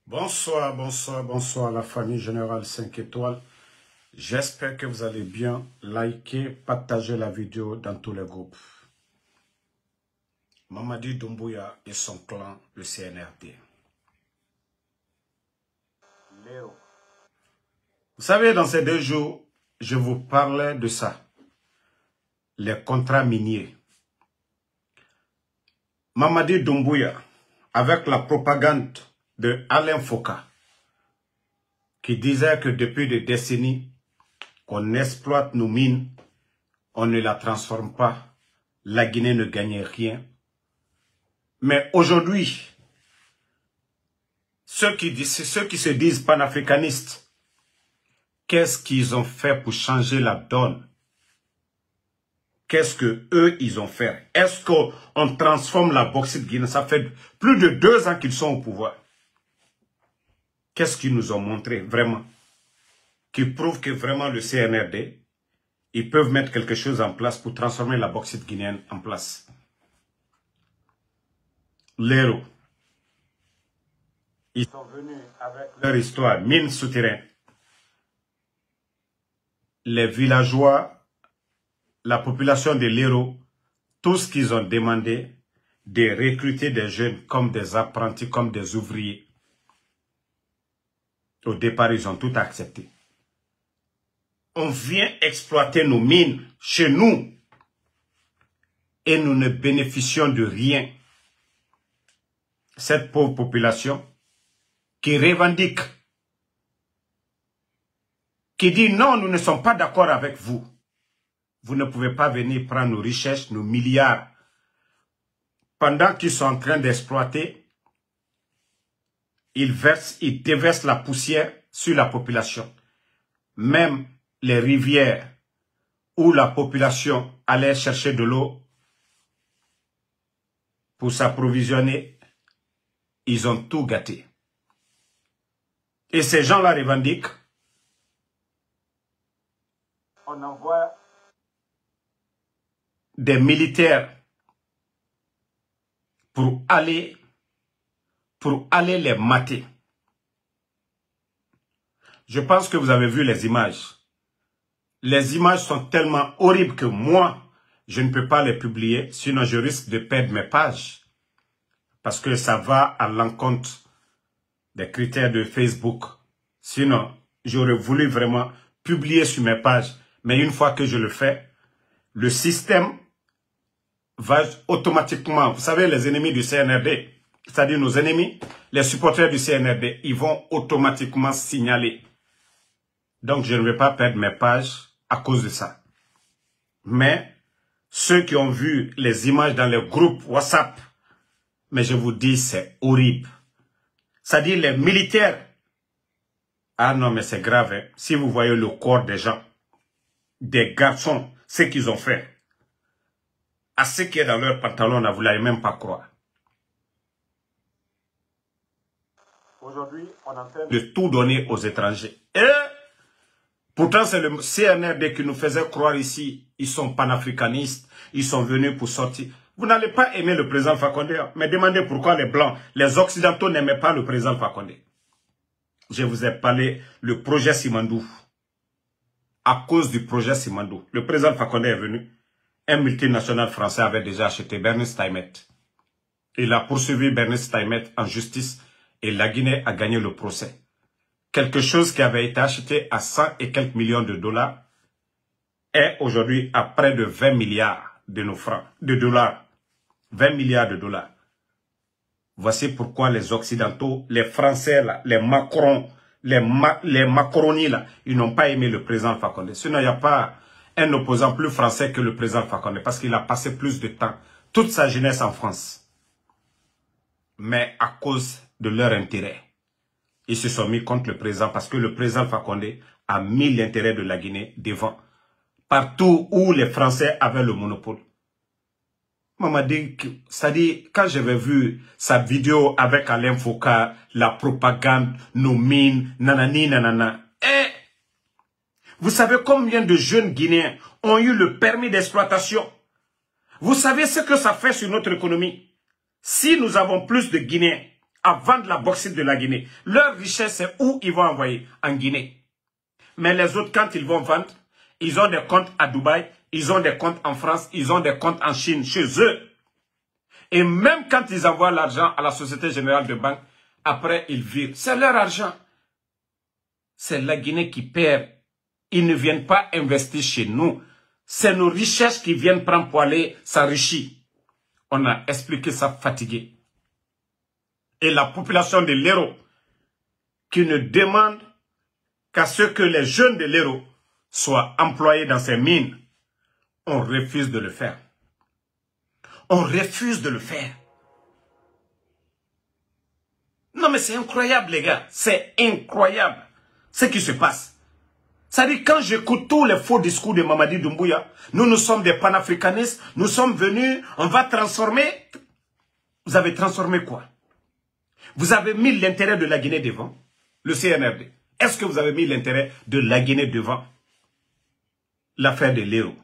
Bonsoir, bonsoir, bonsoir la famille Générale 5 étoiles. J'espère que vous allez bien. Likez, partagez la vidéo dans tous les groupes. Mamadi Doumbouya et son clan, le CNRD. Léo. Vous savez, dans ces 2 jours, je vous parlais de ça. Les contrats miniers. Mamadi Doumbouya, avec la propagande de Alain Foucault, qui disait que depuis des décennies, qu'on exploite nos mines, on ne la transforme pas, la Guinée ne gagne rien. Mais aujourd'hui, ceux qui se disent panafricanistes, qu'est-ce qu'ils ont fait pour changer la donne? Qu'est-ce que eux ils ont fait? Est-ce qu'on transforme la bauxite guinéenne? Ça fait plus de 2 ans qu'ils sont au pouvoir. Qu'est-ce qu'ils nous ont montré vraiment? Qui prouve que vraiment le CNRD, ils peuvent mettre quelque chose en place pour transformer la bauxite guinéenne en place. L'héros. Ils sont venus avec leur histoire, mine souterraine. Les villageois, la population de l'héros, tout ce qu'ils ont demandé, de recruter des jeunes comme des apprentis, comme des ouvriers. Au départ, ils ont tout accepté. On vient exploiter nos mines chez nous et nous ne bénéficions de rien. Cette pauvre population qui revendique, qui dit non, nous ne sommes pas d'accord avec vous. Vous ne pouvez pas venir prendre nos richesses, nos milliards. Pendant qu'ils sont en train d'exploiter, ils déversent la poussière sur la population. Même les rivières où la population allait chercher de l'eau pour s'approvisionner, ils ont tout gâté. Et ces gens-là revendiquent. On envoie des militaires pour aller les mater. Je pense que vous avez vu les images. Les images sont tellement horribles que moi, je ne peux pas les publier, sinon je risque de perdre mes pages. Parce que ça va à l'encontre des critères de Facebook. Sinon, j'aurais voulu vraiment publier sur mes pages. Mais une fois que je le fais, le système va automatiquement, vous savez, les ennemis du CNRD, c'est-à-dire nos ennemis, les supporters du CNRD, ils vont automatiquement signaler. Donc, je ne vais pas perdre mes pages à cause de ça. Mais, ceux qui ont vu les images dans les groupes WhatsApp, mais je vous dis, c'est horrible. C'est-à-dire les militaires. Ah non, mais c'est grave. Hein? Si vous voyez le corps des gens, des garçons, ce qu'ils ont fait, à ce qui est dans leur pantalon, vous n'allez même pas croire. Aujourd'hui, on est en train de tout donner aux étrangers. Et pourtant, c'est le CNRD qui nous faisait croire ici, ils sont panafricanistes, ils sont venus pour sortir. Vous n'allez pas aimer le président Fakonde, mais demandez pourquoi les Blancs, les Occidentaux n'aimaient pas le président Fakonde. Je vous ai parlé le projet Simandou. À cause du projet Simandou, le président Fakonde est venu. Un multinational français avait déjà acheté Bernice Taimet. Il a poursuivi Bernice Taimet en justice et la Guinée a gagné le procès. Quelque chose qui avait été acheté à 100 et quelques millions de dollars est aujourd'hui à près de 20 milliards de nos francs, de dollars. 20 milliards de dollars. Voici pourquoi les Occidentaux, les Français, là, les Macron, les Macronis, là, ils n'ont pas aimé le président Fakonde. Sinon, il n'y a pas un opposant plus français que le président Fakonde parce qu'il a passé plus de temps, toute sa jeunesse en France. Mais à cause de leur intérêt, ils se sont mis contre le président parce que le président Fakonde a mis l'intérêt de la Guinée devant. Partout où les Français avaient le monopole. Maman dit, c'est-à-dire, quand j'avais vu sa vidéo avec Alain Foucault, la propagande, nos mines, nanani, nanana. Vous savez combien de jeunes Guinéens ont eu le permis d'exploitation? Vous savez ce que ça fait sur notre économie? Si nous avons plus de Guinéens à vendre la bauxite de la Guinée. Leur richesse, c'est où ils vont envoyer? En Guinée. Mais les autres, quand ils vont vendre, ils ont des comptes à Dubaï, ils ont des comptes en France, ils ont des comptes en Chine, chez eux. Et même quand ils envoient l'argent à la Société Générale de Banque, après ils virent. C'est leur argent. C'est la Guinée qui perd. Ils ne viennent pas investir chez nous. C'est nos richesses qui viennent prendre pour aller s'enrichir. On a expliqué ça fatigué. Et la population de l'Hérault, qui ne demande qu'à ce que les jeunes de l'Hérault soient employés dans ces mines, on refuse de le faire. On refuse de le faire. Non mais c'est incroyable les gars, c'est incroyable ce qui se passe. C'est-à-dire quand j'écoute tous les faux discours de Mamadi Doumbouya, nous sommes des panafricanistes, nous sommes venus, on va transformer. Vous avez transformé quoi? Vous avez mis l'intérêt de la Guinée devant, le CNRD. Est-ce que vous avez mis l'intérêt de la Guinée devant l'affaire de l'Hérault?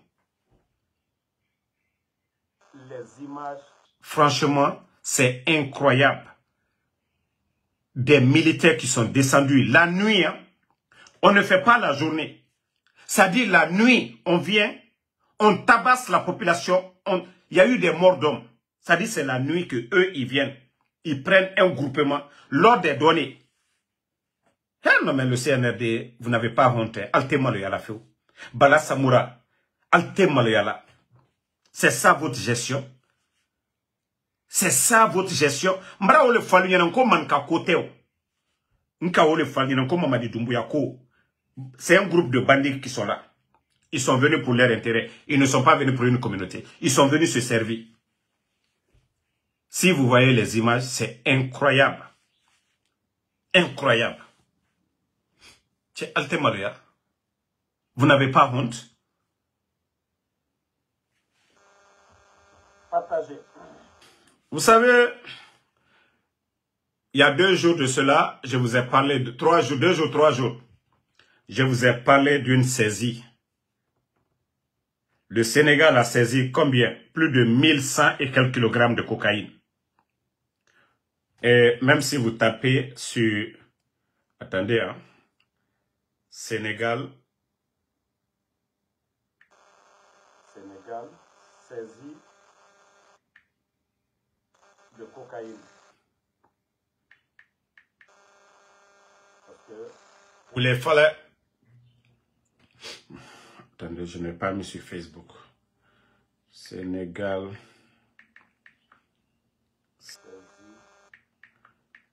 Les images, franchement, c'est incroyable. Des militaires qui sont descendus la nuit, hein. On ne fait pas la journée. C'est-à-dire la nuit, on vient, on tabasse la population. Il y a eu des morts d'hommes. C'est-à-dire c'est la nuit que eux ils viennent. Ils prennent un groupement. L'ordre est donné. Non mais le CNRD, vous n'avez pas honte. Altema le yala feu. Bala Samoura. Altema le yala. C'est ça votre gestion. C'est ça votre gestion. Mbra ole falu yana ko manka kote. Nka ole falu yana ko Mamadi Doumbouya ko. C'est un groupe de bandits qui sont là. Ils sont venus pour leur intérêt. Ils ne sont pas venus pour une communauté. Ils sont venus se servir. Si vous voyez les images, c'est incroyable. Incroyable. C'est Altemaria. Vous n'avez pas honte? Partagez. Vous savez, il y a 2 jours de cela, je vous ai parlé de 3 jours, 2 jours, 3 jours. Je vous ai parlé d'une saisie. Le Sénégal a saisi combien? Plus de 1100 et quelques kilogrammes de cocaïne. Et même si vous tapez sur... Attendez, hein. Sénégal saisie de cocaïne. Parce que... Vous les fallait... Attendez, je n'ai pas mis sur Facebook. Sénégal.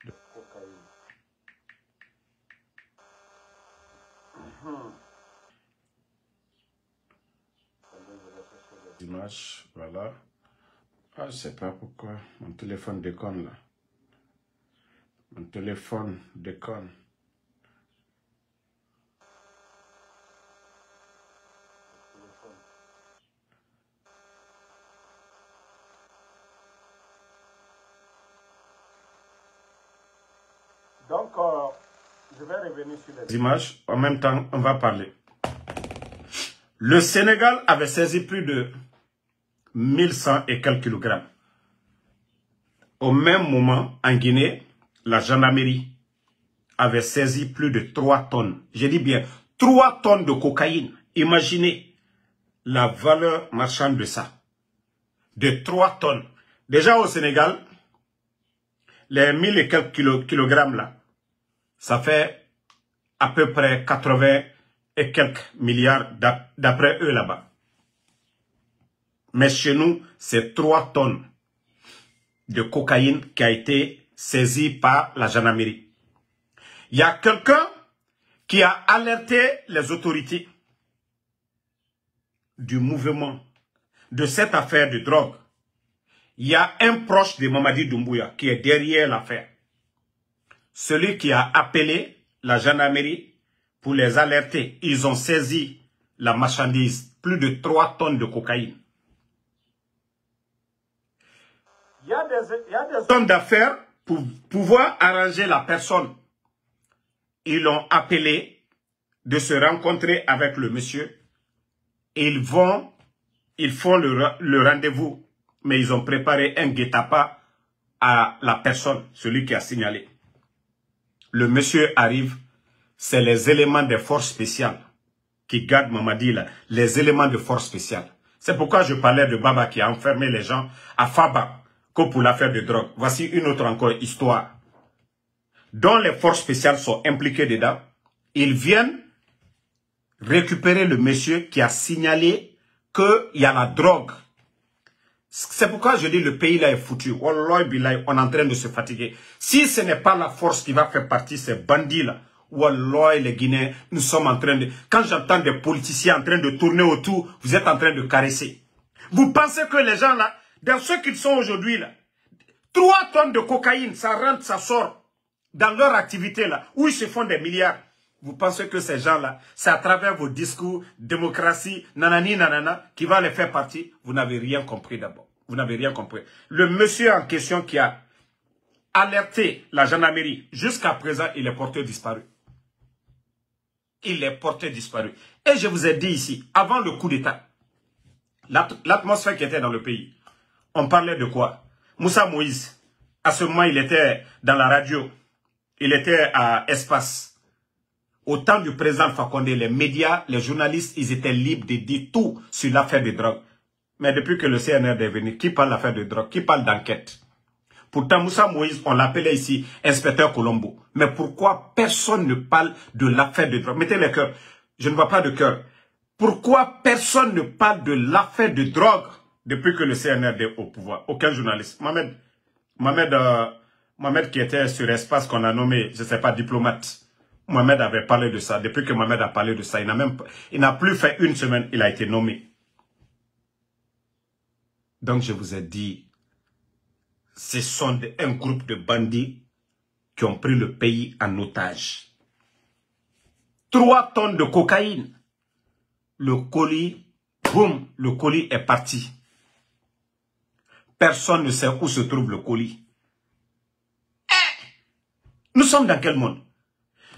De cocaïne. Les images, voilà. Ah, je ne sais pas pourquoi. Mon téléphone déconne là. Mon téléphone déconne. Donc, je vais revenir sur les images. En même temps, on va parler. Le Sénégal avait saisi plus de 1100 et quelques kilogrammes. Au même moment, en Guinée, la gendarmerie avait saisi plus de 3 tonnes. Je dis bien 3 tonnes de cocaïne. Imaginez la valeur marchande de ça. De 3 tonnes. Déjà au Sénégal, les 1000 et quelques kilogrammes là, ça fait à peu près 80 et quelques milliards d'après eux là-bas. Mais chez nous, c'est 3 tonnes de cocaïne qui a été saisie par la gendarmerie. Il y a quelqu'un qui a alerté les autorités du mouvement de cette affaire de drogue. Il y a un proche de Mamadi Doumbouya qui est derrière l'affaire. Celui qui a appelé la gendarmerie pour les alerter. Ils ont saisi la marchandise, plus de 3 tonnes de cocaïne. Il y a des hommes d'affaires pour pouvoir arranger la personne. Ils l'ont appelé de se rencontrer avec le monsieur. Et ils font le rendez-vous. Mais ils ont préparé un guet-apens à la personne, celui qui a signalé. Le monsieur arrive, c'est les éléments des forces spéciales qui gardent Mamadi là, les éléments de force spéciale. C'est pourquoi je parlais de Baba qui a enfermé les gens à Faba, que pour l'affaire de drogue. Voici une autre encore histoire, dont les forces spéciales sont impliquées dedans. Ils viennent récupérer le monsieur qui a signalé qu'il y a la drogue. C'est pourquoi je dis le pays là est foutu. Wallah billahi, on est en train de se fatiguer. Si ce n'est pas la force qui va faire partie de ces bandits là, wallah les Guinéens, nous sommes en train de... Quand j'entends des politiciens en train de tourner autour, vous êtes en train de caresser. Vous pensez que les gens là, dans ceux qu'ils sont aujourd'hui là, 3 tonnes de cocaïne, ça rentre, ça sort dans leur activité là, où ils se font des milliards. Vous pensez que ces gens-là, c'est à travers vos discours, démocratie, nanani, nanana, qui va les faire partie? Vous n'avez rien compris d'abord. Vous n'avez rien compris. Le monsieur en question qui a alerté la gendarmerie, jusqu'à présent, il est porté disparu. Il est porté disparu. Et je vous ai dit ici, avant le coup d'État, l'atmosphère qui était dans le pays, on parlait de quoi? Moussa Moïse, à ce moment, il était dans la radio. Il était à Espace. Au temps du président Fakonde, les médias, les journalistes, ils étaient libres de dire tout sur l'affaire de drogue. Mais depuis que le CNR est venu, qui parle d'affaire de drogue? Qui parle d'enquête? Pourtant, Moussa Moïse, on l'appelait ici inspecteur Colombo. Mais pourquoi personne ne parle de l'affaire de drogue? Mettez les cœurs. Je ne vois pas de cœur. Pourquoi personne ne parle de l'affaire de drogue depuis que le CNR est au pouvoir? Aucun journaliste. Mohamed qui était sur Espace qu'on a nommé, je ne sais pas, diplomate. Mohamed avait parlé de ça. Depuis que Mohamed a parlé de ça, il n'a plus fait une semaine, il a été nommé. Donc je vous ai dit, ce sont un groupe de bandits qui ont pris le pays en otage. 3 tonnes de cocaïne. Le colis, boum, le colis est parti. Personne ne sait où se trouve le colis. Nous sommes dans quel monde?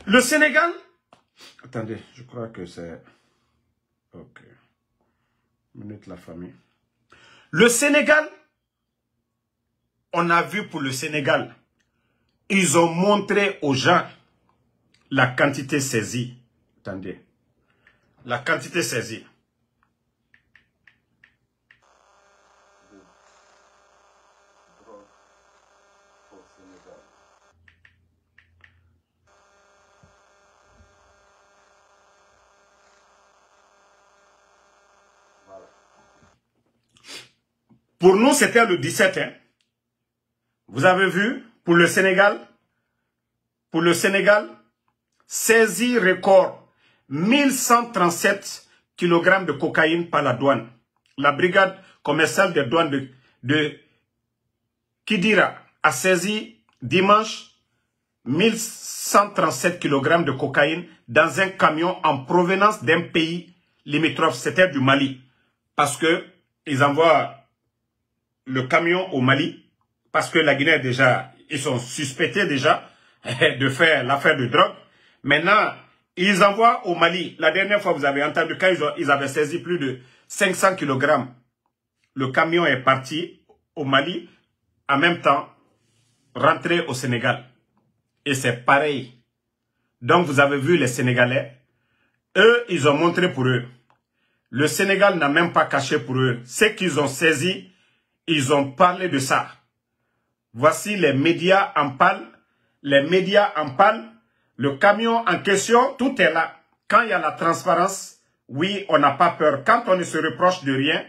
Le Sénégal, attendez, je crois que c'est... Ok. Minute la famille. Le Sénégal, on a vu pour le Sénégal, ils ont montré aux gens la quantité saisie. Attendez. La quantité saisie. Pour nous, c'était le 17. Hein. Vous avez vu, pour le Sénégal, saisie record, 1137 kg de cocaïne par la douane. La brigade commerciale des douanes de Kidira a saisi dimanche 1137 kg de cocaïne dans un camion en provenance d'un pays limitrophe. C'était du Mali. Parce que ils envoient le camion au Mali, parce que la Guinée déjà, ils sont suspectés déjà de faire l'affaire de drogue. Maintenant, ils envoient au Mali. La dernière fois, vous avez entendu, quand ils avaient saisi plus de 500 kg, le camion est parti au Mali, en même temps, rentré au Sénégal. Et c'est pareil. Donc, vous avez vu les Sénégalais, eux, ils ont montré pour eux. Le Sénégal n'a même pas caché pour eux. Ce qu'ils ont saisi, ils ont parlé de ça. Voici les médias en parlent. Les médias en parlent. Le camion en question, tout est là. Quand il y a la transparence, oui, on n'a pas peur. Quand on ne se reproche de rien,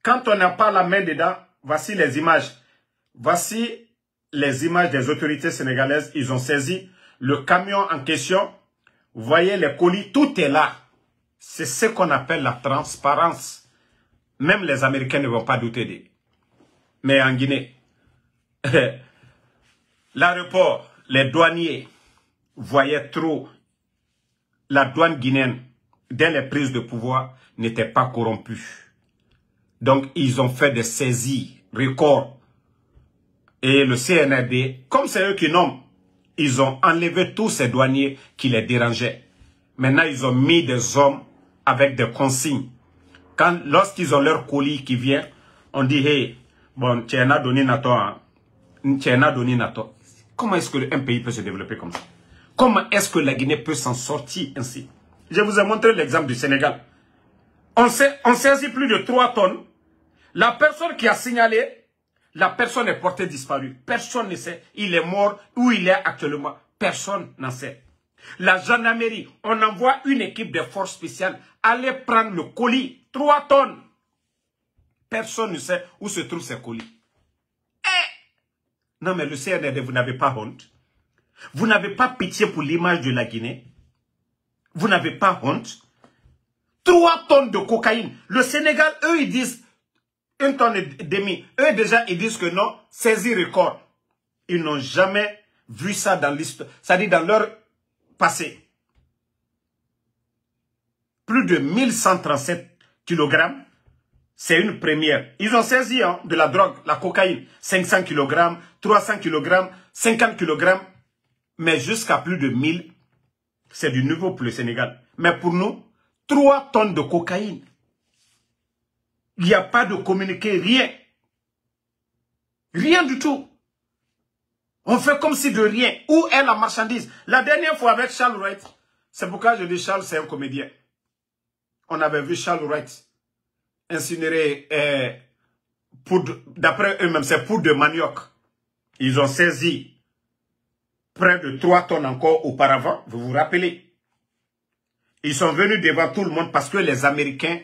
quand on n'a pas la main dedans, voici les images. Voici les images des autorités sénégalaises. Ils ont saisi le camion en question. Vous voyez les colis, tout est là. C'est ce qu'on appelle la transparence. Même les Américains ne vont pas douter d'eux. Mais en Guinée, l'aéroport, les douaniers voyaient trop. La douane guinéenne, dès les prises de pouvoir, n'était pas corrompue. Donc, ils ont fait des saisies, records. Et le CNRD, comme c'est eux qui nomment, ils ont enlevé tous ces douaniers qui les dérangeaient. Maintenant, ils ont mis des hommes avec des consignes. Lorsqu'ils ont leur colis qui vient, on dit, hey, bon, tu en as donné à toi. Tchena Doni Nato. Comment est-ce qu'un pays peut se développer comme ça? Comment est-ce que la Guinée peut s'en sortir ainsi? Je vous ai montré l'exemple du Sénégal. On saisit plus de 3 tonnes. La personne qui a signalé, la personne est portée disparue. Personne ne sait. Il est mort ou il est actuellement. Personne n'en sait. La gendarmerie, on envoie une équipe de forces spéciales aller prendre le colis. 3 tonnes. Personne ne sait où se trouvent ces colis. Non mais le CNRD, vous n'avez pas honte. Vous n'avez pas pitié pour l'image de la Guinée. Vous n'avez pas honte. 3 tonnes de cocaïne. Le Sénégal, eux, ils disent 1 tonne et demi. Eux, déjà, ils disent que non, saisie record. Ils n'ont jamais vu ça dans l'histoire. C'est-à-dire dans leur passé. Plus de 1137 kilogrammes. C'est une première. Ils ont saisi de la drogue, la cocaïne. 500 kg, 300 kg, 50 kg. Mais jusqu'à plus de 1000, c'est du nouveau pour le Sénégal. Mais pour nous, 3 tonnes de cocaïne. Il n'y a pas de communiqué, rien. Rien du tout. On fait comme si de rien. Où est la marchandise? La dernière fois avec Charles Wright, c'est pourquoi je dis Charles, c'est un comédien. On avait vu Charles Wright incinéré, d'après eux-mêmes, c'est poudre de manioc. Ils ont saisi près de 3 tonnes encore auparavant, vous vous rappelez. Ils sont venus devant tout le monde parce que les Américains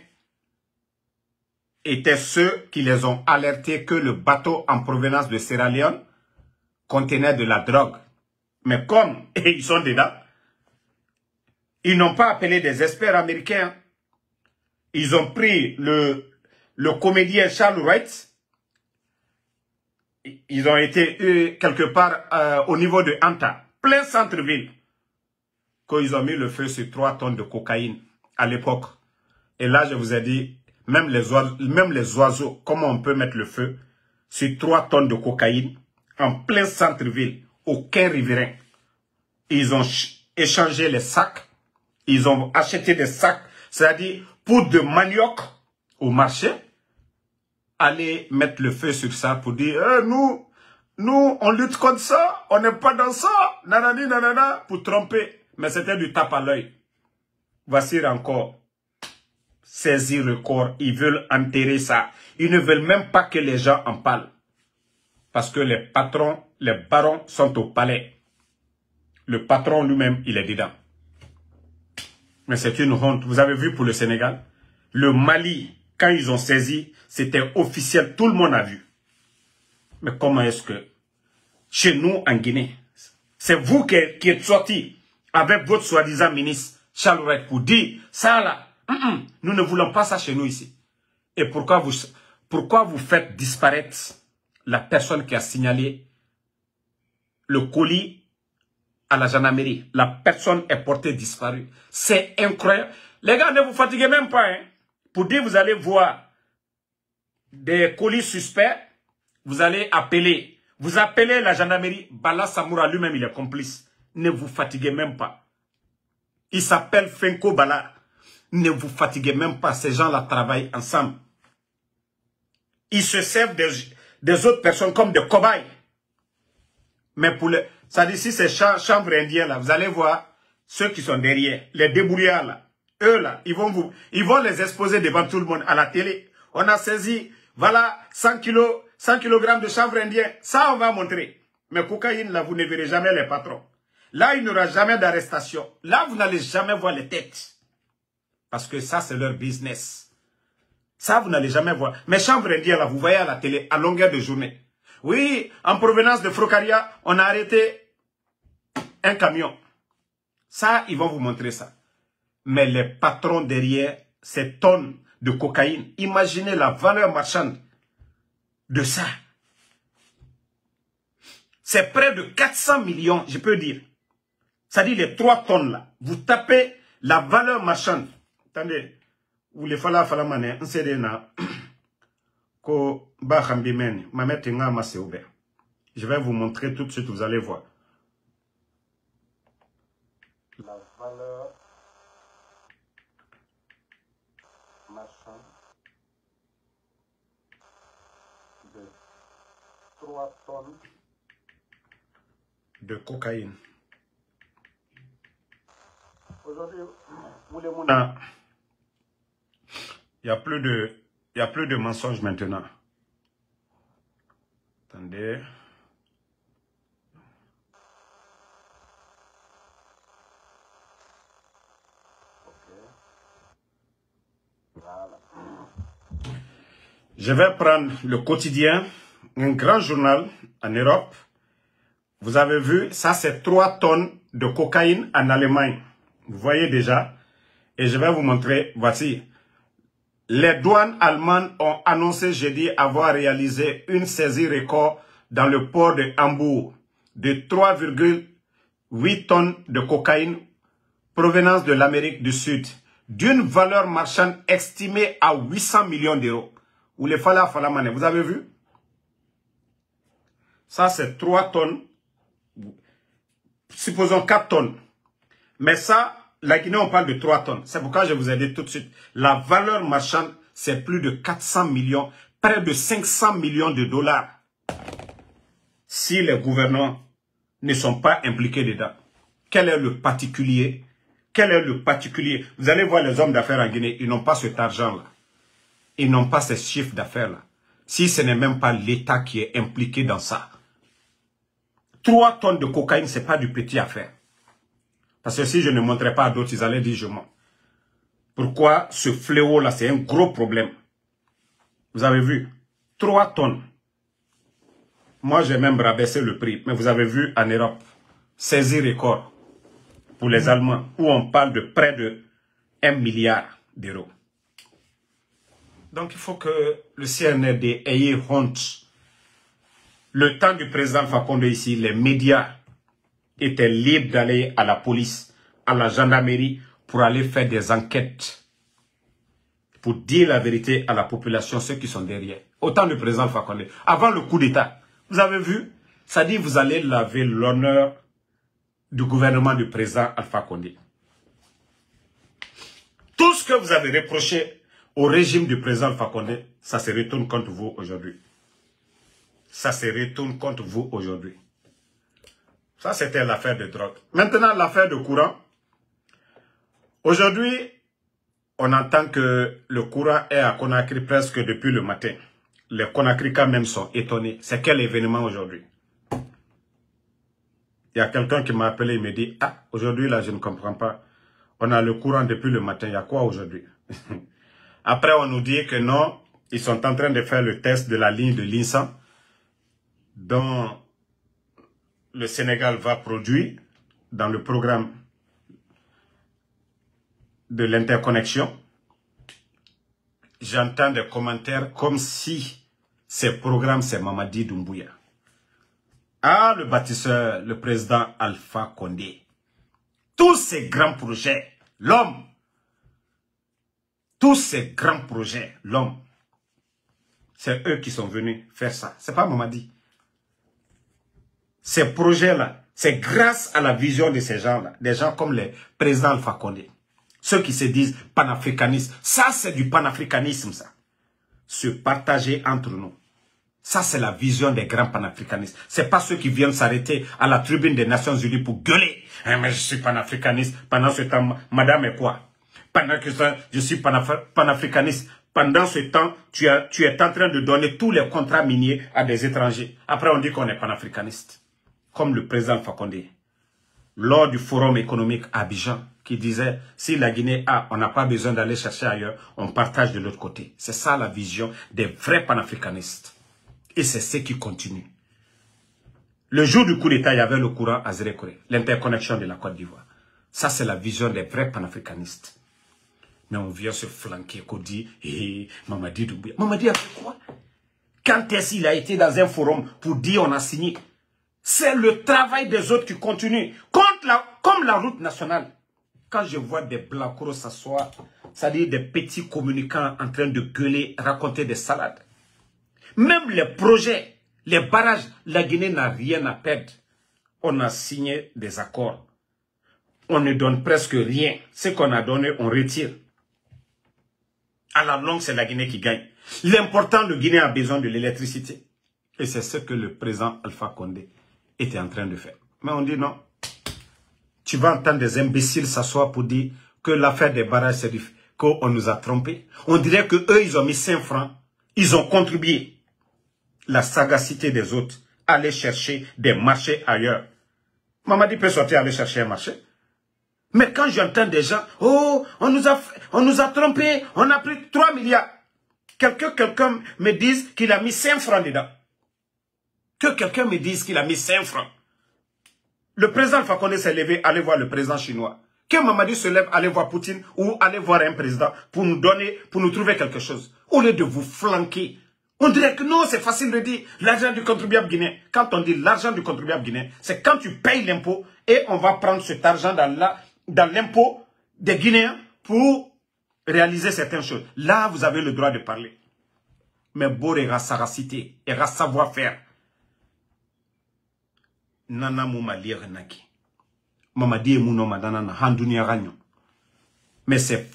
étaient ceux qui les ont alertés que le bateau en provenance de Sierra Leone contenait de la drogue. Mais comme ils sont dedans, ils n'ont pas appelé des experts américains. Ils ont pris le comédien Charles Wright. Ils ont été quelque part au niveau de Anta, plein centre-ville, quand ils ont mis le feu sur 3 tonnes de cocaïne à l'époque. Et là, je vous ai dit, même les oiseaux, comment on peut mettre le feu sur 3 tonnes de cocaïne en plein centre-ville, aucun riverain. Ils ont échangé les sacs, ils ont acheté des sacs, c'est-à-dire poudre de manioc au marché, aller mettre le feu sur ça pour dire nous, on lutte contre ça, on n'est pas dans ça, nanani, nanana, pour tromper. Mais c'était du tape à l'œil. Voici encore. Saisir le corps, ils veulent enterrer ça. Ils ne veulent même pas que les gens en parlent. Parce que les patrons, les barons sont au palais. Le patron lui-même, il est dedans. Mais c'est une honte. Vous avez vu pour le Sénégal, le Mali, quand ils ont saisi, c'était officiel, tout le monde a vu. Mais comment est-ce que, chez nous en Guinée, c'est vous qui êtes sortis avec votre soi-disant ministre, Charles Wright, pour dire, ça là, nous ne voulons pas ça chez nous ici. Et pourquoi vous faites disparaître la personne qui a signalé le colis à la gendarmerie? La personne est portée disparue. C'est incroyable. Les gars, ne vous fatiguez même pas. Hein. Pour dire, vous allez voir des colis suspects, vous allez appeler. Vous appelez la gendarmerie. Bala Samoura lui-même, il est complice. Ne vous fatiguez même pas. Il s'appelle Fenko Bala. Ne vous fatiguez même pas. Ces gens-là travaillent ensemble. Ils se servent des autres personnes comme des cobayes. Mais pour les... Ça dit, si c'est chanvre indien, là, vous allez voir ceux qui sont derrière, les débrouillards, là. Eux, là, ils vont les exposer devant tout le monde à la télé. On a saisi, voilà, 100 kg de chanvre indien. Ça, on va montrer. Mais cocaïne, là, vous ne verrez jamais les patrons. Là, il n'y aura jamais d'arrestation. Là, vous n'allez jamais voir les têtes. Parce que ça, c'est leur business. Ça, vous n'allez jamais voir. Mais chanvre indien, là, vous voyez à la télé, à longueur de journée. Oui, en provenance de Frocaria, on a arrêté un camion. Ça, ils vont vous montrer ça. Mais les patrons derrière, ces tonnes de cocaïne, imaginez la valeur marchande de ça. C'est près de 400 millions, je peux dire. Ça dit les 3 tonnes là. Vous tapez la valeur marchande. Attendez, vous les fala mané, on sait na ko ba khambi men, ma mette nga ma c'est ouvert. Je vais vous montrer tout de suite, vous allez voir. La valeur marchande de 3 tonnes de cocaïne. Aujourd'hui, il n'y a plus de mensonges maintenant. Attendez. Voilà. Je vais prendre le quotidien, un grand journal en Europe. Vous avez vu, ça c'est 3 tonnes de cocaïne en Allemagne. Vous voyez déjà. Et je vais vous montrer, voici. Les douanes allemandes ont annoncé jeudi avoir réalisé une saisie record dans le port de Hambourg de 3,8 tonnes de cocaïne provenance de l'Amérique du Sud, d'une valeur marchande estimée à 800 millions d'euros. Ou les Falamane, vous avez vu? Ça, c'est 3 tonnes. Supposons 4 tonnes. Mais ça, la Guinée, on parle de 3 tonnes. C'est pourquoi je vous ai dit tout de suite. La valeur marchande, c'est plus de 400 millions, près de 500 millions de dollars. Si les gouvernants ne sont pas impliqués dedans, quel est le particulier? Quel est le particulier? Vous allez voir les hommes d'affaires en Guinée, ils n'ont pas cet argent-là. Ils n'ont pas ces chiffres d'affaires-là. Si ce n'est même pas l'État qui est impliqué dans ça. 3 tonnes de cocaïne, ce n'est pas du petit affaire. Parce que si je ne montrais pas à d'autres, ils allaient dire je mens. Pourquoi ce fléau-là, c'est un gros problème. Vous avez vu, 3 tonnes. Moi, j'ai même rabaissé le prix. Mais vous avez vu en Europe, saisie record pour les Allemands, où on parle de près de 1 milliard d'euros. Donc, il faut que le CNRD ait honte. Le temps du président Alpha Condé ici, les médias étaient libres d'aller à la police, à la gendarmerie, pour aller faire des enquêtes, pour dire la vérité à la population, ceux qui sont derrière. Au temps du président Alpha Condé, avant le coup d'État, vous avez vu, ça dit vous allez laver l'honneur du gouvernement du président Alpha Condé. Tout ce que vous avez reproché au régime du président Alpha Condé, ça se retourne contre vous aujourd'hui. Ça se retourne contre vous aujourd'hui. Ça, c'était l'affaire de drogue. Maintenant, l'affaire de courant. Aujourd'hui, on entend que le courant est à Conakry presque depuis le matin. Les Conakrykas même sont étonnés. C'est quel événement aujourd'hui? Il y a quelqu'un qui m'a appelé et me dit, ah, aujourd'hui là, je ne comprends pas. On a le courant depuis le matin. Il y a quoi aujourd'hui? Après, on nous dit que non, ils sont en train de faire le test de la ligne de l'INSA, dont le Sénégal va produire dans le programme de l'interconnexion. J'entends des commentaires comme si ce programme, c'est Mamadi Doumbouya. Ah, le bâtisseur, le président Alpha Condé. Tous ces grands projets, l'homme. Tous ces grands projets, l'homme. C'est eux qui sont venus faire ça. C'est pas Mamadi. Ces projets-là, c'est grâce à la vision de ces gens-là. Des gens comme les présidents Alpha Condé. Ceux qui se disent panafricanistes. Ça, c'est du panafricanisme, ça. Se partager entre nous. Ça, c'est la vision des grands panafricanistes. C'est pas ceux qui viennent s'arrêter à la tribune des Nations Unies pour gueuler. Eh, mais je suis panafricaniste. Pendant ce temps, madame est quoi? Pendant que je suis panafricaniste. Pendant ce temps, tu es en train de donner tous les contrats miniers à des étrangers. Après, on dit qu'on est panafricaniste. Comme le président Alpha Condé. Lors du forum économique à Abidjan, qui disait, si la Guinée a, on n'a pas besoin d'aller chercher ailleurs, on partage de l'autre côté. C'est ça la vision des vrais panafricanistes. Et c'est ce qui continue. Le jour du coup d'État, il y avait le courant à Zérékoré, l'interconnexion de la Côte d'Ivoire. Ça, c'est la vision des vrais panafricanistes. Mais on vient se flanquer, qu'on dit, Mamadi Doumbouya. Mamadi a fait quoi? Quand est-ce qu'il a été dans un forum pour dire on a signé? C'est le travail des autres qui continue. Comme la route nationale. Quand je vois des blancos s'asseoir, c'est-à-dire des petits communicants en train de gueuler, raconter des salades. Même les projets, les barrages, la Guinée n'a rien à perdre. On a signé des accords. On ne donne presque rien. Ce qu'on a donné, on retire. À la longue, c'est la Guinée qui gagne. L'important, le Guinée a besoin de l'électricité. Et c'est ce que le président Alpha Condé était en train de faire. Mais on dit non. Tu vas entendre des imbéciles s'asseoir pour dire que l'affaire des barrages, c'est qu'on nous a trompés. On dirait que eux, ils ont mis 5 francs. Ils ont contribué. La sagacité des autres. Aller chercher des marchés ailleurs. Mamadi peut sortir aller chercher un marché. Mais quand j'entends des gens, oh, on nous a trompés, on a pris 3 milliards. Quelqu'un me dise qu'il a mis 5 francs dedans. Que quelqu'un me dise qu'il a mis 5 francs. Le président Alpha Condé s'est levé, aller voir le président chinois. Que Mamadi se lève, aller voir Poutine ou aller voir un président pour nous donner, pour nous trouver quelque chose. Au lieu de vous flanquer. On dirait que non, c'est facile de dire l'argent du contribuable guinéen. Quand on dit l'argent du contribuable guinéen, c'est quand tu payes l'impôt et on va prendre cet argent dans l'impôt des Guinéens pour réaliser certaines choses. Là, vous avez le droit de parler. Mais beau et sagacité, et savoir-faire. Nana mouma lire naki. Mamadi mouno madana na handunia ranyo. Mais c'est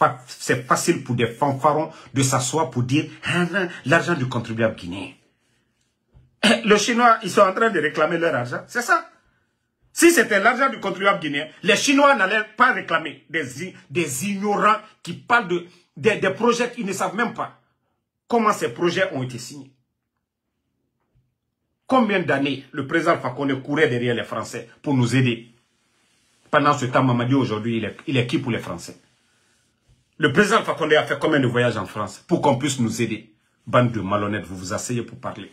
facile pour des fanfarons de s'asseoir pour dire l'argent du contribuable guinéen. Les Chinois, ils sont en train de réclamer leur argent. C'est ça. Si c'était l'argent du contribuable guinéen, les Chinois n'allaient pas réclamer des ignorants qui parlent des projets qu'ils ne savent même pas comment ces projets ont été signés. Combien d'années le président Alpha Condé courait derrière les Français pour nous aider? Pendant ce temps, Mamadi aujourd'hui, il est qui pour les Français? Le président Alpha Condé a fait combien de voyages en France pour qu'on puisse nous aider? Bande de malhonnêtes, vous vous asseyez pour parler.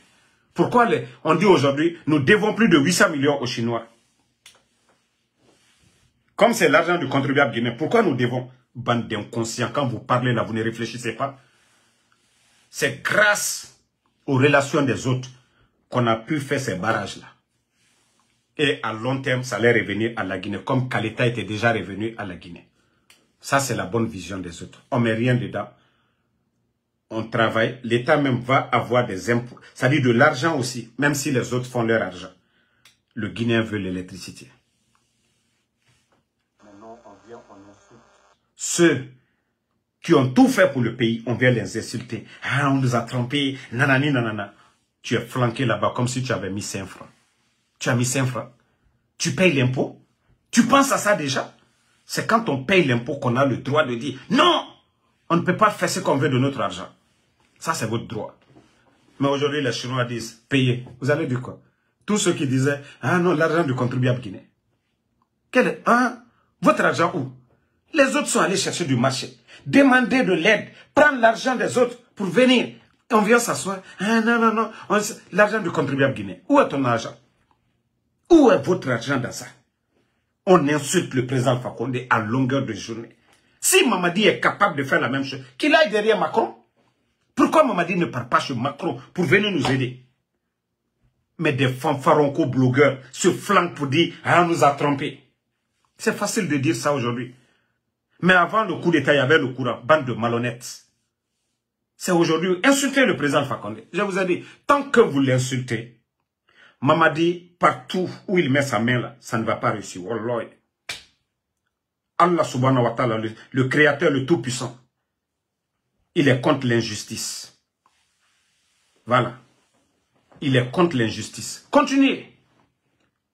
Pourquoi on dit aujourd'hui, nous devons plus de 800 millions aux Chinois? Comme c'est l'argent du contribuable guinéen, pourquoi nous devons? Bande d'inconscients, quand vous parlez là, vous ne réfléchissez pas. C'est grâce aux relations des autres qu'on a pu faire ces barrages-là. Et à long terme, ça allait revenir à la Guinée, comme Kaleta était déjà revenu à la Guinée. Ça, c'est la bonne vision des autres. On ne met rien dedans. On travaille. L'État même va avoir des impôts. Ça dit de l'argent aussi, même si les autres font leur argent. Le Guinéen veut l'électricité. Maintenant, on vient, on insulte. Ceux qui ont tout fait pour le pays, on vient les insulter. Ah, on nous a trompés. Nanani, nanana. Tu es flanqué là-bas comme si tu avais mis 5 francs. Tu as mis 5 francs. Tu payes l'impôt. Tu penses à ça déjà? C'est quand on paye l'impôt qu'on a le droit de dire non, on ne peut pas faire ce qu'on veut de notre argent. Ça, c'est votre droit. Mais aujourd'hui, les Chinois disent payez. Vous allez dire quoi? Tous ceux qui disaient ah non, l'argent du contribuable guinéen. Votre argent où? Les autres sont allés chercher du marché, demander de l'aide, prendre l'argent des autres pour venir. On vient s'asseoir. Ah non, non, non, l'argent du contribuable guinéen. Où est ton argent? Où est votre argent dans ça? On insulte le président Alpha Condé à longueur de journée. Si Mamadi est capable de faire la même chose, qu'il aille derrière Macron. Pourquoi Mamadi ne part pas chez Macron pour venir nous aider? Mais des fanfaronco-blogueurs se flanquent pour dire « Ah, on nous a trompés ». C'est facile de dire ça aujourd'hui. Mais avant le coup d'État, il y avait le courant, bande de malhonnêtes. C'est aujourd'hui, insulter le président Alpha Condé. Je vous ai dit, tant que vous l'insultez, Mamadi, partout où il met sa main là, ça ne va pas réussir. Wallah. Allah subhanahu wa ta'ala, le créateur, le tout-puissant, il est contre l'injustice. Voilà. Il est contre l'injustice. Continuez.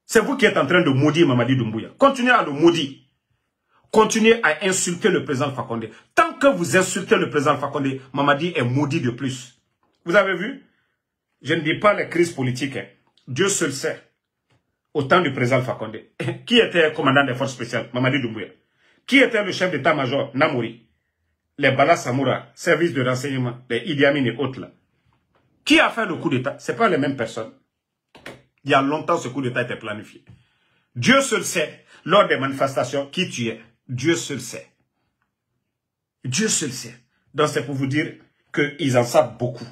C'est vous qui êtes en train de maudire Mamadi Doumbouya. Continuez à le maudire. Continuez à insulter le président Alpha Condé. Tant que vous insultez le président Alpha Condé, Mamadi est maudit de plus. Vous avez vu? Je ne dis pas les crises politiques. Hein. Dieu seul sait. Au temps du président Alpha Condé. Qui était commandant des forces spéciales? Mamadi Doumbouya. Qui était le chef d'état-major? Namouri. Les Bala Samoura, services de renseignement, les Idi Amin et autres là. Qui a fait le coup d'état? Ce n'est pas les mêmes personnes. Il y a longtemps, ce coup d'état était planifié. Dieu seul sait, lors des manifestations, qui tu es. Dieu seul sait. Dieu seul sait. Donc c'est pour vous dire qu'ils en savent beaucoup.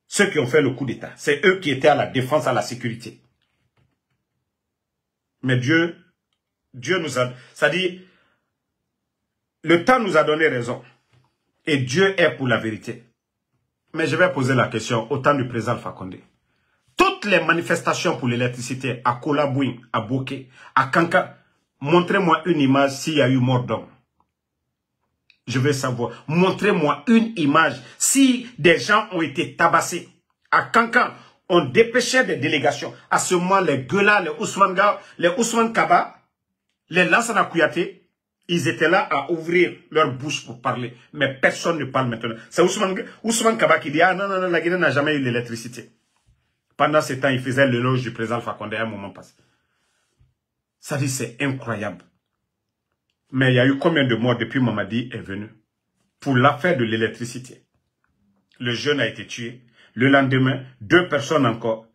Ceux qui ont fait le coup d'état, c'est eux qui étaient à la défense, à la sécurité. Mais Dieu nous a... C'est-à-dire, le temps nous a donné raison. Et Dieu est pour la vérité. Mais je vais poser la question au temps du président Alpha Condé. Toutes les manifestations pour l'électricité à Kolabouin, à Boké, à Kanka, montrez-moi une image s'il y a eu mort d'homme. Je veux savoir. Montrez-moi une image si des gens ont été tabassés. À Kanka, On dépêchait des délégations. À ce moment, les Guela, les Ousmane Kaba, les Lansana Kouyaté, ils étaient là à ouvrir leur bouche pour parler. Mais personne ne parle maintenant. C'est Ousmane Kaba qui dit, ah non, non, non, la Guinée n'a jamais eu l'électricité. Pendant ce temps, il faisait l'éloge du président Alpha Condé à un moment passé. Ça dit, c'est incroyable. Mais il y a eu combien de morts depuis Mamadi est venu? Pour l'affaire de l'électricité. Le jeune a été tué. Le lendemain, 2 personnes encore.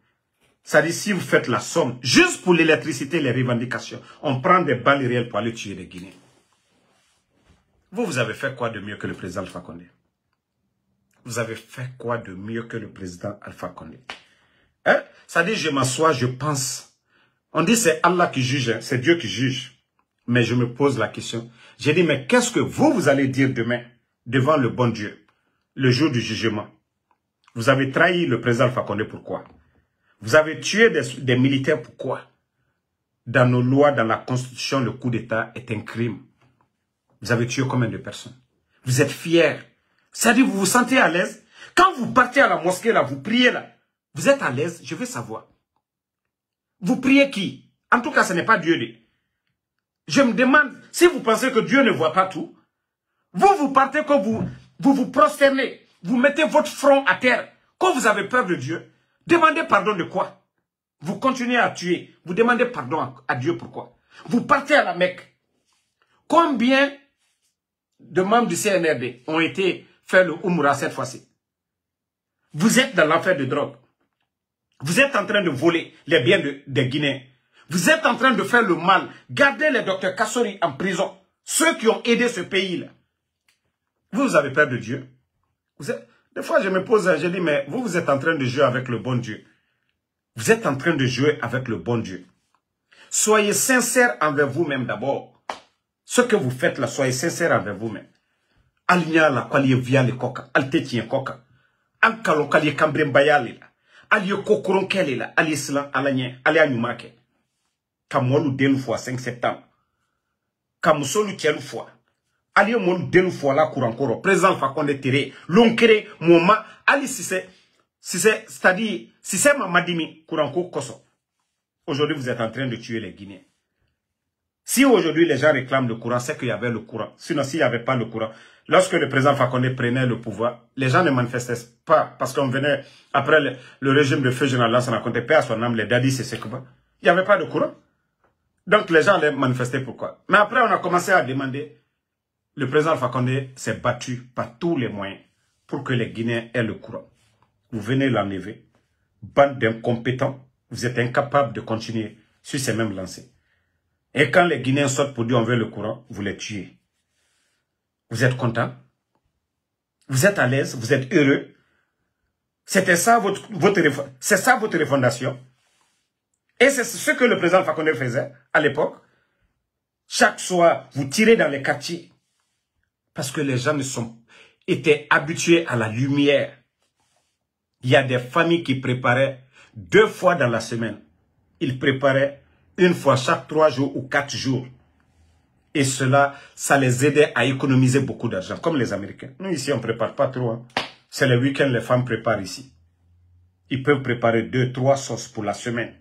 Ça dit, si vous faites la somme, juste pour l'électricité, les revendications, on prend des balles réelles pour aller tuer les Guinéens. Vous avez fait quoi de mieux que le président Alpha Condé? Vous avez fait quoi de mieux que le président Alpha Condé? Hein? Ça dit, je m'assois, je pense. On dit c'est Allah qui juge, hein? C'est Dieu qui juge. Mais je me pose la question. J'ai dit, mais qu'est-ce que vous allez dire demain devant le bon Dieu, le jour du jugement? Vous avez trahi le président Alpha Condé, pourquoi? Vous avez tué des militaires, pourquoi? Dans nos lois, dans la Constitution, le coup d'État est un crime. Vous avez tué combien de personnes? Vous êtes fiers. C'est-à-dire, vous vous sentez à l'aise? Quand vous partez à la mosquée, là, vous priez là, vous êtes à l'aise? Je veux savoir. Vous priez qui? En tout cas, ce n'est pas Dieu. Je me demande, si vous pensez que Dieu ne voit pas tout, vous partez quand vous prosternez, vous mettez votre front à terre. Quand vous avez peur de Dieu, demandez pardon de quoi? Vous continuez à tuer, vous demandez pardon à Dieu pourquoi? Vous partez à la Mecque. Combien de membres du CNRD ont été faire le Umrah cette fois-ci? Vous êtes dans l'affaire de drogue. Vous êtes en train de voler les biens des Guinéens. Vous êtes en train de faire le mal. Gardez les docteurs Kassori en prison. Ceux qui ont aidé ce pays-là. Vous avez peur de Dieu. Des fois, je me pose, je dis, mais vous êtes en train de jouer avec le bon Dieu. Vous êtes en train de jouer avec le bon Dieu. Soyez sincères envers vous-même d'abord. Ce que vous faites là, soyez sincères envers vous-même. Aligna la kwaliye via le coca, altetien coca. Ankalo kaliye kambre mbayali la. Aliye kokoron kele la, aliye slan alanye, aliye anyumake. Kamolu delu fois 5 septembre. Kamusolu tielu fois. Aliye molu delu fois la kurankoro. Président Fakonde Tere, l'onkere, moma, ali c'est-à-dire, si c'est Mamadimi, kuranko koso. Aujourd'hui, vous êtes en train de tuer les Guinéens. Si aujourd'hui les gens réclament le courant, c'est qu'il y avait le courant. Sinon, s'il n'y avait pas le courant, lorsque le président Fakonde prenait le pouvoir, les gens ne manifestaient pas parce qu'on venait après le régime de feu général Lansana Conté, paix à son âme, les dadis, c'est quoi. Il n'y avait pas de courant. Donc les gens allaient manifester pourquoi. Mais après, on a commencé à demander. Le président Fakonde s'est battu par tous les moyens pour que les Guinéens aient le courant. Vous venez l'enlever. Bande d'incompétents, vous êtes incapables de continuer sur ces mêmes lancers. Et quand les Guinéens sortent pour dire on veut le courant, vous les tuez. Vous êtes content? Vous êtes à l'aise? Vous êtes heureux? C'était ça c'est ça votre refondation? Et c'est ce que le président Fakonde faisait à l'époque. Chaque soir, vous tirez dans les quartiers. Parce que les gens étaient habitués à la lumière. Il y a des familles qui préparaient 2 fois dans la semaine. Ils préparaient 1 fois chaque 3 jours ou 4 jours. Et cela, ça les aidait à économiser beaucoup d'argent, comme les Américains. Nous, ici, on ne prépare pas trop. Hein. C'est le week-end, les femmes préparent ici. Ils peuvent préparer 2, 3 sauces pour la semaine.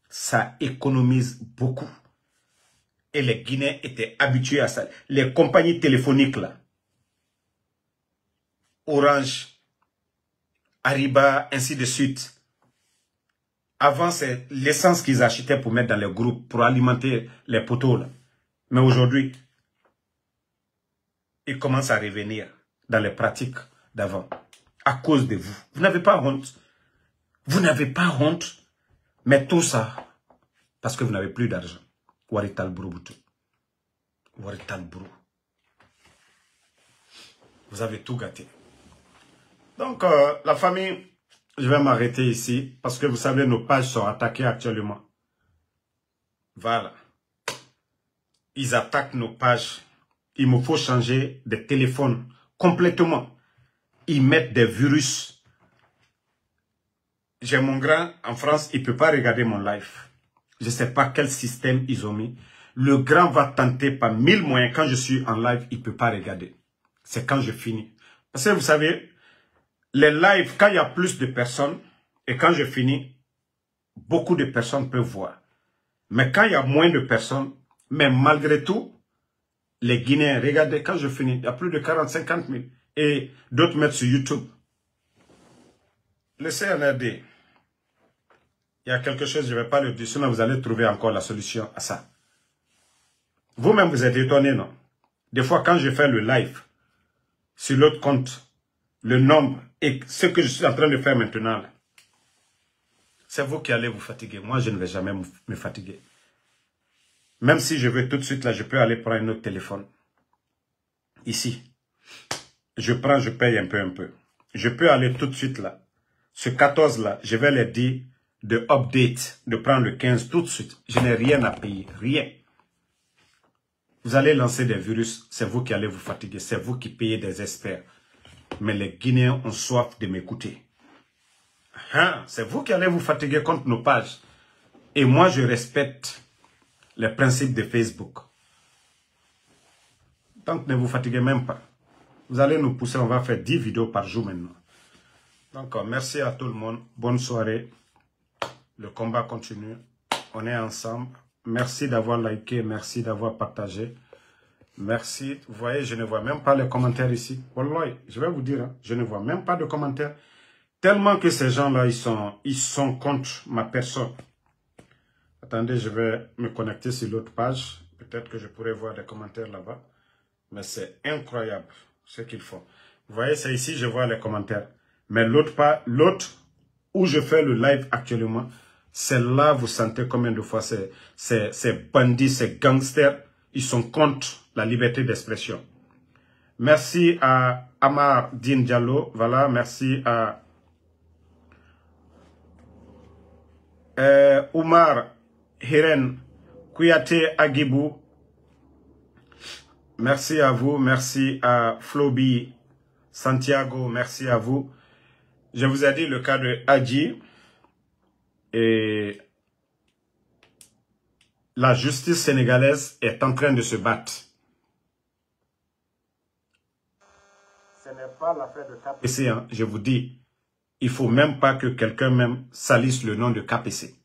Ça économise beaucoup. Et les Guinéens étaient habitués à ça. Les compagnies téléphoniques, là, Orange, Ariba, ainsi de suite. Avant, c'est l'essence qu'ils achetaient pour mettre dans les groupes, pour alimenter les poteaux, là. Mais aujourd'hui, ils commencent à revenir dans les pratiques d'avant. À cause de vous. Vous n'avez pas honte. Vous n'avez pas honte. Mais tout ça, parce que vous n'avez plus d'argent. Warital Broubutu. Warital Brou. Vous avez tout gâté. Donc, la famille, je vais m'arrêter ici. Parce que vous savez, nos pages sont attaquées actuellement. Voilà. Ils attaquent nos pages. Il me faut changer de téléphone complètement. Ils mettent des virus. J'ai mon grand en France, il ne peut pas regarder mon live. Je ne sais pas quel système ils ont mis. Le grand va tenter par 1000 moyens. Quand je suis en live, il ne peut pas regarder. C'est quand je finis. Parce que vous savez, les lives, quand il y a plus de personnes, Et quand je finis, beaucoup de personnes peuvent voir. Mais quand il y a moins de personnes, mais malgré tout, les Guinéens, regardez, quand je finis, il y a plus de 40-50 000. Et d'autres mettent sur YouTube. Le CNRD, il y a quelque chose, je ne vais pas le dire, sinon vous allez trouver encore la solution à ça. Vous-même, vous êtes étonné, non? Des fois, quand je fais le live sur l'autre compte, le nombre et ce que je suis en train de faire maintenant, c'est vous qui allez vous fatiguer. Moi, je ne vais jamais me fatiguer. Même si je veux tout de suite, là, je peux aller prendre un autre téléphone. Ici. Je prends, je paye un peu. Je peux aller tout de suite, là. Ce 14, là, je vais les dire de update, de prendre le 15 tout de suite. Je n'ai rien à payer, rien. Vous allez lancer des virus, c'est vous qui allez vous fatiguer, c'est vous qui payez des experts. Mais les Guinéens ont soif de m'écouter. Hein? C'est vous qui allez vous fatiguer contre nos pages. Et moi, je respecte les principes de Facebook. Donc, ne vous fatiguez même pas. Vous allez nous pousser, on va faire 10 vidéos par jour maintenant. Donc, merci à tout le monde. Bonne soirée. Le combat continue. On est ensemble. Merci d'avoir liké, merci d'avoir partagé. Merci. Vous voyez, je ne vois même pas les commentaires ici. Wallahi, je vais vous dire, hein, je ne vois même pas de commentaires. Tellement que ces gens-là, ils sont contre ma personne. Attendez, je vais me connecter sur l'autre page. Peut-être que je pourrais voir des commentaires là-bas. Mais c'est incroyable ce qu'ils font. Vous voyez, c'est ici, je vois les commentaires. Mais l'autre où je fais le live actuellement, c'est là, vous sentez combien de fois ces bandits, ces gangsters, ils sont contre la liberté d'expression. Merci à Amar Din Diallo, voilà, merci à Oumar Hiren Kouyaté Agibou. Merci à vous, merci à Flobi Santiago, merci à vous. Je vous ai dit le cas de Adji et la justice sénégalaise est en train de se battre. Ce n'est pas l'affaire de KPC, hein. Je vous dis, il ne faut même pas que quelqu'un même salisse le nom de KPC.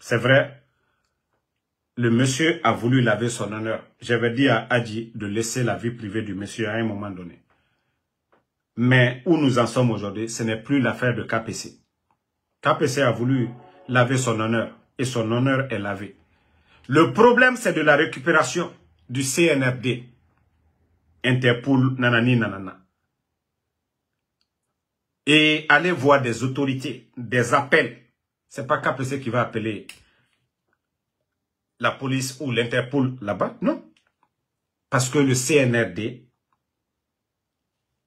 C'est vrai, le monsieur a voulu laver son honneur. J'avais dit à Adji de laisser la vie privée du monsieur à un moment donné. Mais où nous en sommes aujourd'hui, ce n'est plus l'affaire de KPC. KPC a voulu laver son honneur et son honneur est lavé. Le problème, c'est de la récupération du CNRD. Interpol, nanani, nanana. Et aller voir des autorités, des appels. C'est pas KPC qui va appeler la police ou l'Interpol là-bas, non. Parce que le CNRD,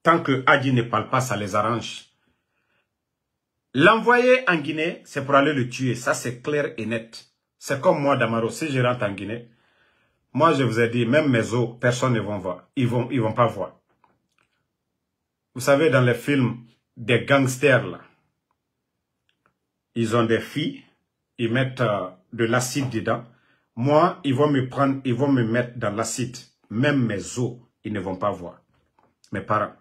tant que Adji ne parle pas, ça les arrange. L'envoyer en Guinée, c'est pour aller le tuer. Ça, c'est clair et net. C'est comme moi, Damaro. Si je rentre en Guinée, moi, je vous ai dit, même mes os, personne ne va voir. Ils vont pas voir. Vous savez, dans les films des gangsters, là, ils ont des filles, ils mettent de l'acide dedans. Moi, ils vont me prendre, ils vont me mettre dans l'acide. Même mes os, ils ne vont pas voir. Mes parents.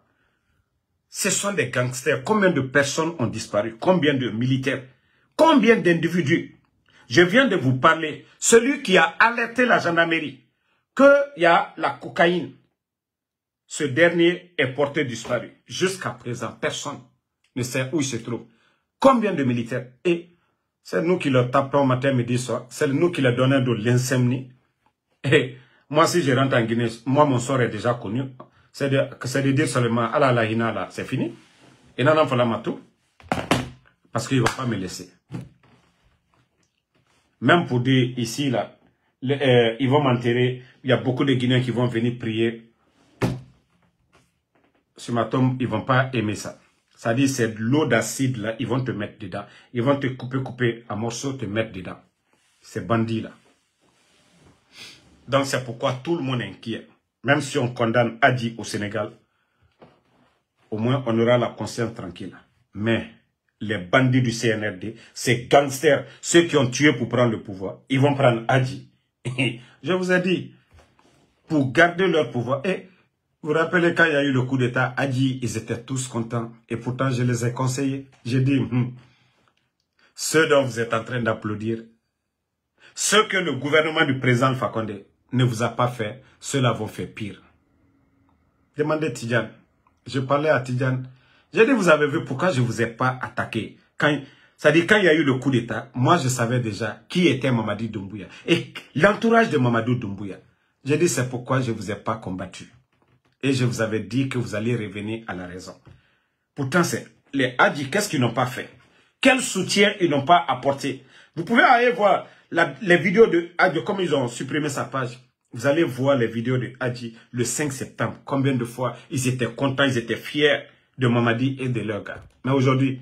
Ce sont des gangsters. Combien de personnes ont disparu? Combien de militaires? Combien d'individus? Je viens de vous parler. Celui qui a alerté la gendarmerie qu'il y a la cocaïne. Ce dernier est porté disparu. Jusqu'à présent, personne ne sait où il se trouve. Combien de militaires? Et c'est nous qui leur tapons matin, midi, soir. C'est nous qui leur donnons de l'insomnie. Et moi, si je rentre en Guinée, moi, mon sort est déjà connu. C'est de dire seulement, ah la hina là, c'est fini. Et non, non, faut tout. Parce qu'ils ne vont pas me laisser. Même pour dire ici, là, ils vont m'enterrer. Il y a beaucoup de Guinéens qui vont venir prier sur ma tombe. Ils ne vont pas aimer ça. Ça dit, c'est de l'eau d'acide, là, ils vont te mettre dedans. Ils vont te couper à morceaux, te mettre dedans. Ces bandits-là. Donc, c'est pourquoi tout le monde est inquiet. Même si on condamne Adji au Sénégal, au moins on aura la conscience tranquille. Mais les bandits du CNRD, ces gangsters, ceux qui ont tué pour prendre le pouvoir, ils vont prendre Adji. Je vous ai dit, pour garder leur pouvoir. Et vous vous rappelez quand il y a eu le coup d'État, Adji, ils étaient tous contents. Et pourtant, je les ai conseillés. J'ai dit, ceux dont vous êtes en train d'applaudir, ceux que le gouvernement du président Alpha Condé ne vous a pas fait, ceux-là vont faire pire. Demandez Tidjane. Je parlais à Tidjane. J'ai dit, vous avez vu pourquoi je ne vous ai pas attaqué. C'est-à-dire, quand il y a eu le coup d'État, moi, je savais déjà qui était Mamadi Doumbouya. Et l'entourage de Mamadou Doumbouya. J'ai dit, c'est pourquoi je ne vous ai pas combattu. Et je vous avais dit que vous allez revenir à la raison. Pourtant, c'est les Hadji, qu'est-ce qu'ils n'ont pas fait? Quel soutien ils n'ont pas apporté? Vous pouvez aller voir les vidéos de Hadji, comme ils ont supprimé sa page. Vous allez voir les vidéos de Hadji le 5 septembre. Combien de fois ils étaient contents, ils étaient fiers de Mamadi et de leurs gars. Mais aujourd'hui,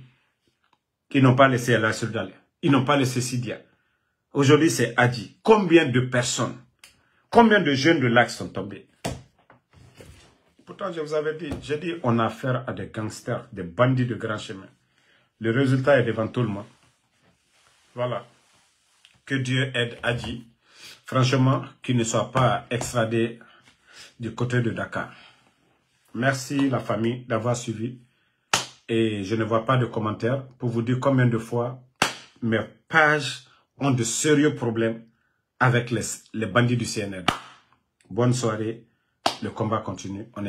ils n'ont pas laissé Allah Soudal. Ils n'ont pas laissé Sidia. Aujourd'hui, c'est Hadji. Combien de personnes, combien de jeunes de l'Axe sont tombés? Pourtant, je vous avais dit, j'ai dit, on a affaire à des gangsters, des bandits de grand chemin. Le résultat est devant tout le monde. Voilà. Que Dieu aide Hadji. Franchement, qu'il ne soit pas extradé du côté de Dakar. Merci la famille d'avoir suivi. Et je ne vois pas de commentaires pour vous dire combien de fois mes pages ont de sérieux problèmes avec les bandits du CNL. Bonne soirée. Le combat continue. On est